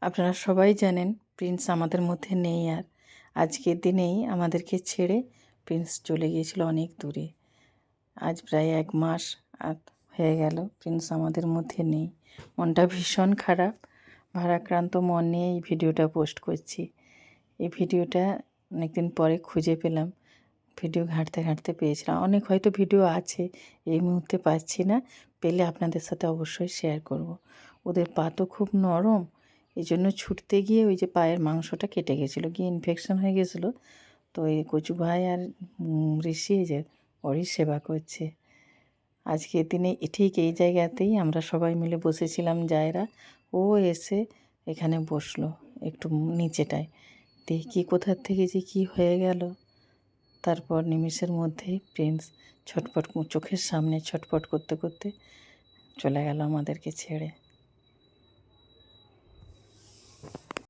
আপনারা সবাই জানেন প্রিন্স আমাদের মধ্যে নেই আর। আজকের দিনেই আমাদেরকে ছেড়ে প্রিন্স চলে গিয়েছিল অনেক দূরে। আজ প্রায় 1 মাস হয়ে গেল প্রিন্স আমাদের মধ্যে নেই। মনটা ভীষণ খারাপ। ভারাক্রান্ত মন নিয়ে এই ভিডিওটা পোস্ট করছি। এই ভিডিওটা অনেকদিন পরে খুঁজে পেলাম। ভিডিও ঘাঁটতে ঘাঁটতে পেয়েছিলাম। অনেক হয়তো ভিডিও আছে, এই মুহূর্তে পাচ্ছি না। পেলে আপনাদের সাথে অবশ্যই শেয়ার করব। ওদের পা তো খুব নরম, এই জন্য ছুটতে গিয়ে ওই যে পায়ের মাংসটা কেটে গেছিলো, গিয়ে ইনফেকশন হয়ে গেছিলো। তো এই কচু ভাই আর ঋষি যে ওরই সেবা করছে। আজকের দিনে ঠিক এই জায়গাতেই আমরা সবাই মিলে বসেছিলাম জায়রা। ও এসে এখানে বসলো একটু নিচেটায়। দেখি কোথার থেকে যে কী হয়ে গেল। তারপর নিমেষের মধ্যেই প্রিন্স ছটফট চোখের সামনে ছটফট করতে করতে চলে গেল আমাদেরকে ছেড়ে।